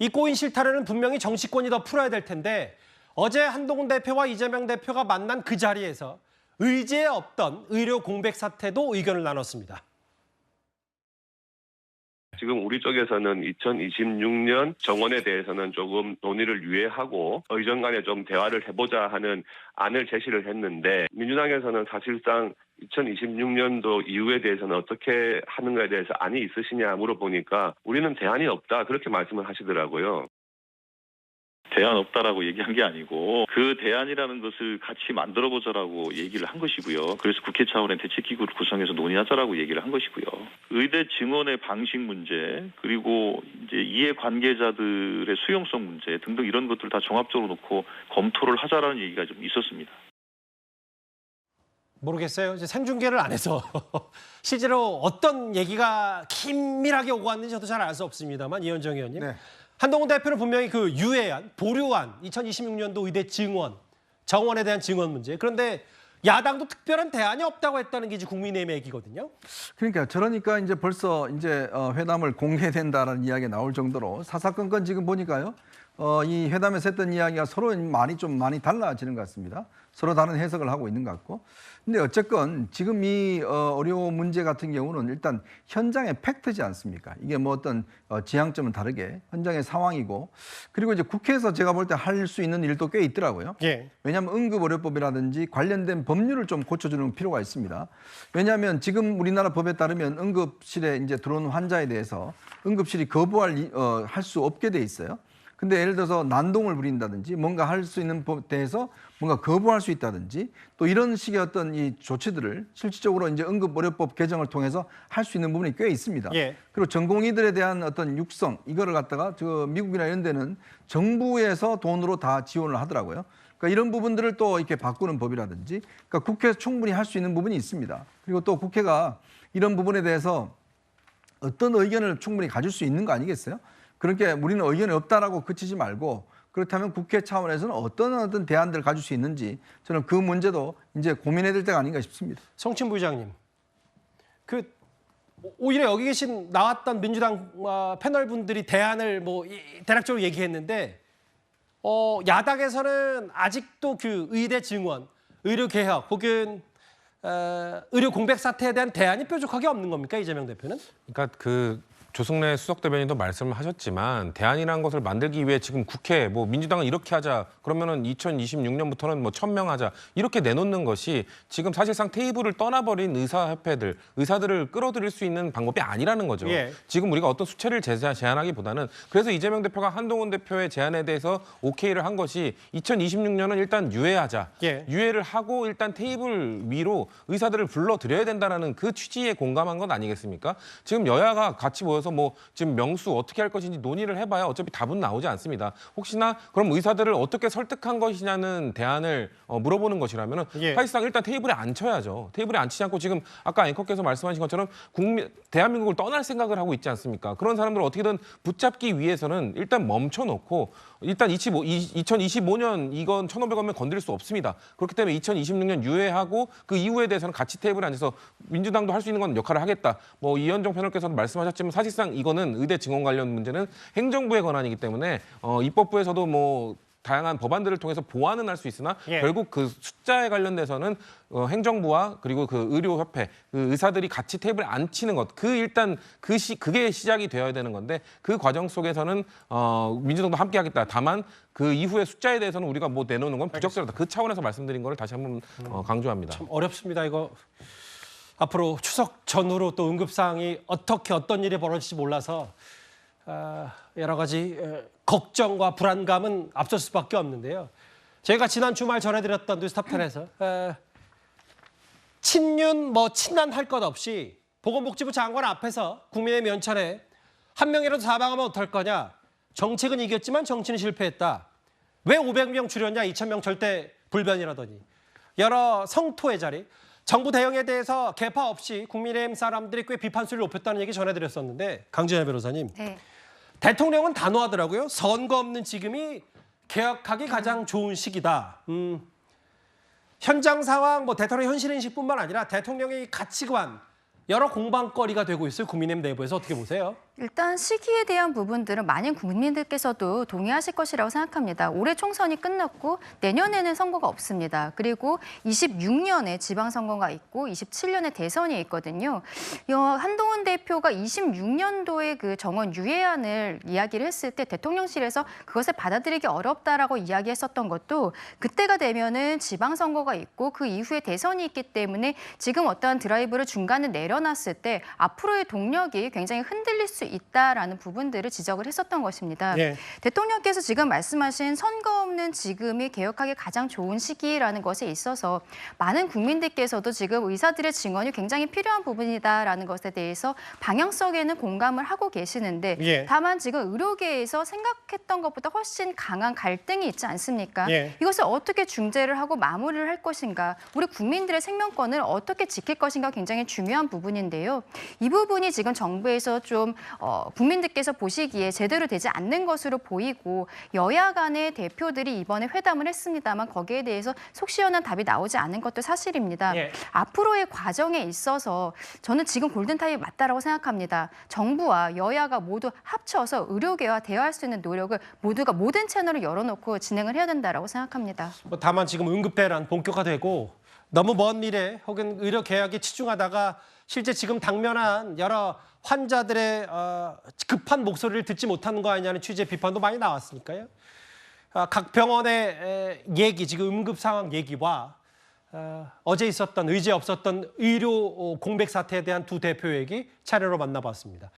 이 꼬인 실타래는 분명히 정치권이 더 풀어야 될 텐데 어제 한동훈 대표와 이재명 대표가 만난 그 자리에서 의제에 없던 의료 공백 사태도 의견을 나눴습니다. 지금 우리 쪽에서는 2026년 정원에 대해서는 조금 논의를 유예하고 의정 간에 좀 대화를 해보자 하는 안을 제시를 했는데 민주당에서는 사실상 2026년도 이후에 대해서는 어떻게 하는가에 대해서 안이 있으시냐 물어보니까 우리는 대안이 없다 그렇게 말씀을 하시더라고요. 대안 없다라고 얘기한 게 아니고 그 대안이라는 것을 같이 만들어보자라고 얘기를 한 것이고요. 그래서 국회 차원의 대책기구를 구성해서 논의하자라고 얘기를 한 것이고요. 의대 증원의 방식 문제 그리고 이제 이해관계자들의 수용성 문제 등등 이런 것들 다 종합적으로 놓고 검토를 하자라는 얘기가 좀 있었습니다. 모르겠어요. 이제 생중계를 안 해서 실제로 어떤 얘기가 긴밀하게 오고 왔는지 저도 잘 알 수 없습니다만 이현정 의원님. 네. 한동훈 대표는 분명히 그 유예안, 보류안, 2026년도 의대 증원, 정원에 대한 증원 문제. 그런데 야당도 특별한 대안이 없다고 했다는 게 이제 국민의힘의 얘기거든요. 그러니까 저러니까 이제 벌써 이제 회담을 공개된다라는 이야기가 나올 정도로 사사건건 지금 보니까요. 이 회담에서 했던 이야기가 서로 많이 달라지는 것 같습니다. 서로 다른 해석을 하고 있는 것 같고. 근데 어쨌건 지금 이 의료 문제 같은 경우는 일단 현장의 팩트지 않습니까? 이게 뭐 어떤 지향점은 다르게 현장의 상황이고 그리고 이제 국회에서 제가 볼 때 할 수 있는 일도 꽤 있더라고요. 예. 왜냐하면 응급의료법이라든지 관련된 법률을 좀 고쳐주는 필요가 있습니다. 왜냐하면 지금 우리나라 법에 따르면 응급실에 이제 들어온 환자에 대해서 응급실이 거부할 할 수 없게 돼 있어요. 근데 예를 들어서 난동을 부린다든지 뭔가 할 수 있는 법에 대해서 뭔가 거부할 수 있다든지 또 이런 식의 어떤 이 조치들을 실질적으로 이제 응급의료법 개정을 통해서 할 수 있는 부분이 꽤 있습니다. 예. 그리고 전공의들에 대한 어떤 육성 이거를 갖다가 미국이나 이런 데는 정부에서 돈으로 다 지원을 하더라고요. 그러니까 이런 부분들을 또 이렇게 바꾸는 법이라든지 그러니까 국회에서 충분히 할 수 있는 부분이 있습니다. 그리고 또 국회가 이런 부분에 대해서 어떤 의견을 충분히 가질 수 있는 거 아니겠어요? 그러니까 우리는 의견이 없다라고 그치지 말고 그렇다면 국회 차원에서는 어떤 대안들을 가질 수 있는지 저는 그 문제도 이제 고민해야 될 때가 아닌가 싶습니다. 성침 부의장님, 오히려 여기 계신 나왔던 민주당 패널 분들이 대안을 뭐 대략적으로 얘기했는데 야당에서는 아직도 그 의대 증원, 의료 개혁 혹은 의료 공백 사태에 대한 대안이 뾰족하게 없는 겁니까 이재명 대표는? 그러니까 조승래 수석 대변인도 말씀을 하셨지만 대안이라는 것을 만들기 위해 지금 국회 뭐 민주당은 이렇게 하자 그러면은 2026년부터는 뭐 1,000명 하자 이렇게 내놓는 것이 지금 사실상 테이블을 떠나버린 의사협회들 의사들을 끌어들일 수 있는 방법이 아니라는 거죠. 예. 지금 우리가 어떤 수치를 제안하기보다는 그래서 이재명 대표가 한동훈 대표의 제안에 대해서 오케이를 한 것이 2026년은 일단 유예하자. 예. 유예를 하고 일단 테이블 위로 의사들을 불러들여야 된다라는 그 취지에 공감한 건 아니겠습니까? 지금 여야가 같이 모여서 뭐 지금 명수 어떻게 할 것인지 논의를 해봐야 어차피 답은 나오지 않습니다. 혹시나 그럼 의사들을 어떻게 설득한 것이냐는 대안을 물어보는 것이라면은 예. 사실상 일단 테이블에 앉혀야죠. 테이블에 앉히지 않고 지금 아까 앵커께서 말씀하신 것처럼 대한민국을 떠날 생각을 하고 있지 않습니까? 그런 사람들을 어떻게든 붙잡기 위해서는 일단 멈춰놓고 일단 2025년 이건 1,500원면 건드릴 수 없습니다. 그렇기 때문에 2026년 유예하고 그 이후에 대해서는 같이 테이블에 앉아서 민주당도 할 수 있는 건 역할을 하겠다. 뭐 이현정 패널께서도 말씀하셨지만 사실상 이거는 의대 증원 관련 문제는 행정부의 권한이기 때문에 입법부에서도 뭐 다양한 법안들을 통해서 보완은 할 수 있으나 예. 결국 그 숫자에 관련돼서는 행정부와 그리고 그 의료협회 그 의사들이 같이 테이블에 앉히는 것 일단 그게 시작이 되어야 되는 건데 그 과정 속에서는 민주당도 함께하겠다. 다만 그 이후의 숫자에 대해서는 우리가 뭐 내놓는 건 부적절하다. 그 차원에서 말씀드린 거를 다시 한번 강조합니다. 참 어렵습니다 이거. 앞으로 추석 전후로 또 응급상황이 어떤 일이 벌어질지 몰라서 여러 가지 걱정과 불안감은 앞설 수밖에 없는데요. 저희가 지난 주말 전해드렸던 뉴스탑10에서 친윤 친한 할 것 없이 보건복지부 장관 앞에서 국민의 면천에 한 명이라도 사망하면 어떨 거냐. 정책은 이겼지만 정치는 실패했다. 왜 500명 줄였냐 2,000명 절대 불변이라더니 여러 성토의 자리. 정부 대응에 대해서 개파 없이 국민의힘 사람들이 꽤 비판 소리를 높였다는 얘기 전해드렸었는데 강진애 변호사님. 네. 대통령은 단호하더라고요. 선거 없는 지금이 개혁하기 가장 좋은 시기다. 현장 상황, 대통령 현실 인식뿐만 아니라 대통령의 가치관 여러 공방거리가 되고 있어요. 국민의힘 내부에서 어떻게 보세요? 일단 시기에 대한 부분들은 많은 국민들께서도 동의하실 것이라고 생각합니다. 올해 총선이 끝났고 내년에는 선거가 없습니다. 그리고 26년에 지방선거가 있고 27년에 대선이 있거든요. 한동훈 대표가 26년도에 그 정원 유예안을 이야기를 했을 때 대통령실에서 그것을 받아들이기 어렵다라고 이야기했었던 것도 그때가 되면은 지방선거가 있고 그 이후에 대선이 있기 때문에 지금 어떠한 드라이브를 중간에 내려놨을 때 앞으로의 동력이 굉장히 흔들릴 수 있다라는 부분들을 지적을 했었던 것입니다. 예. 대통령께서 지금 말씀하신 선거 없는 지금이 개혁하기 가장 좋은 시기라는 것에 있어서 많은 국민들께서도 지금 의사들의 증언이 굉장히 필요한 부분이다라는 것에 대해서 방향성에는 공감을 하고 계시는데 예. 다만 지금 의료계에서 생각했던 것보다 훨씬 강한 갈등이 있지 않습니까? 예. 이것을 어떻게 중재를 하고 마무리를 할 것인가, 우리 국민들의 생명권을 어떻게 지킬 것인가 굉장히 중요한 부분인데요. 이 부분이 지금 정부에서 좀 국민들께서 보시기에 제대로 되지 않는 것으로 보이고 여야 간의 대표들이 이번에 회담을 했습니다만 거기에 대해서 속 시원한 답이 나오지 않은 것도 사실입니다. 예. 앞으로의 과정에 있어서 저는 지금 골든타임이 맞다라고 생각합니다. 정부와 여야가 모두 합쳐서 의료계와 대화할 수 있는 노력을 모두가 모든 채널을 열어놓고 진행을 해야 된다라고 생각합니다. 다만 지금 응급대란 본격화되고 너무 먼 미래 혹은 의료 개혁에 치중하다가 실제 지금 당면한 여러 환자들의 급한 목소리를 듣지 못하는 거 아니냐는 취지의 비판도 많이 나왔으니까요. 각 병원의 얘기, 지금 응급 상황 얘기와 어제 있었던 의제 없었던 의료 공백 사태에 대한 두 대표 얘기 차례로 만나봤습니다.